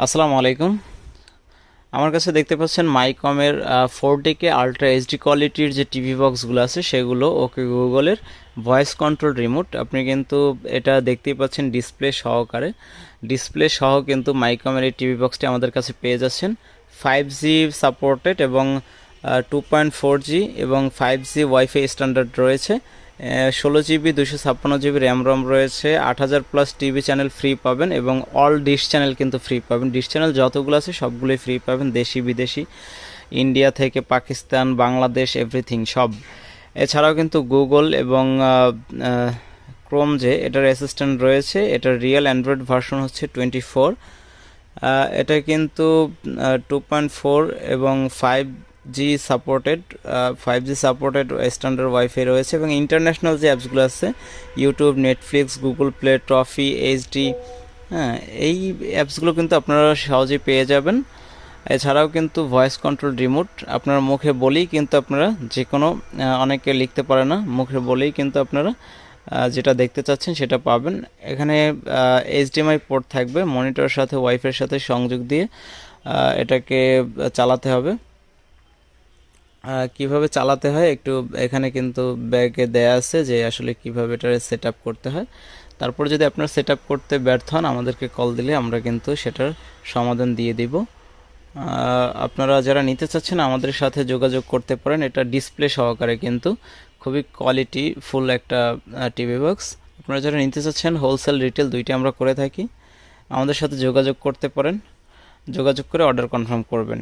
আসসালামু আলাইকুম। আমার কাছে দেখতে পাচ্ছেন মাইকমের 4K আলট্রা এইচডি কোয়ালিটির যে টিভি বক্সগুলো আছে সেগুলো ওকে গুগলের ভয়েস কন্ট্রোল রিমোট। আপনি কিন্তু এটা দেখতেই পাচ্ছেন ডিসপ্লে সহ কিন্তু মাইকমের এই টিভি বক্সটি আমাদের কাছে পেয়ে যাচ্ছেন। 5G সাপোর্টেড এবং 2.4G এবং 5G ওয়াইফাই স্ট্যান্ডার্ড রয়েছে। 16GB 256GB র্যাম রয়েছে। 8000+ টিভি চ্যানেল ফ্রি পাবেন এবং অল ডিশ চ্যানেল কিন্তু ফ্রি পাবেন। ডিশ চ্যানেল যতগুলো আছে সবগুলোই ফ্রি পাবেন, দেশি বিদেশি, ইন্ডিয়া থেকে পাকিস্তান, বাংলাদেশ, এভরিথিং সব। এছাড়াও কিন্তু গুগল এবং ক্রোম যে এটার অ্যাসিস্ট্যান্ট রয়েছে, এটার রিয়েল অ্যান্ড্রয়েড ভার্সন হচ্ছে 24। এটা কিন্তু 2.4 এবং 5G সাপোর্টেড স্ট্যান্ডার্ড ওয়াইফাই রয়েছে এবং ইন্টারন্যাশনাল যে অ্যাপসগুলো আছে YouTube, Netflix, Google play, trophy, HD, হ্যাঁ, এই অ্যাপসগুলো কিন্তু আপনারা সহজেই পেয়ে যাবেন। এছাড়াও কিন্তু ভয়েস কন্ট্রোল রিমোট আপনারা মুখে বলেই কিন্তু আপনারা যে কোনো, অনেকে লিখতে পারে না, মুখে বলেই কিন্তু আপনারা যেটা দেখতে চাচ্ছেন সেটা পাবেন। এখানে HDMI পোর্ট থাকবে, মনিটরের সাথে ওয়াইফাইয়ের সাথে সংযোগ দিয়ে এটাকে চালাতে হবে। কিভাবে চালাতে হয় একটু এখানে কিন্তু ব্যাগে দেয়া আছে যে আসলে কিভাবে এটা সেট আপ করতে হয়। তারপর যদি আপনারা সেট আপ করতে ব্যর্থ হন আমাদেরকে কল দিলে আমরা কিন্তু সেটার সমাধান দিয়ে দিব। আপনারা যারা নিতে চাচ্ছেন আমাদের সাথে যোগাযোগ করতে পারেন। এটা ডিসপ্লে সহকারে কিন্তু খুবই কোয়ালিটি ফুল একটা টিভি বক্স। আপনারা যারা নিতে চাচ্ছেন হোলসেল রিটেল দুইটি আমরা করে থাকি, আমাদের সাথে যোগাযোগ করতে পারেন। যোগাযোগ করে অর্ডার কনফার্ম করবেন।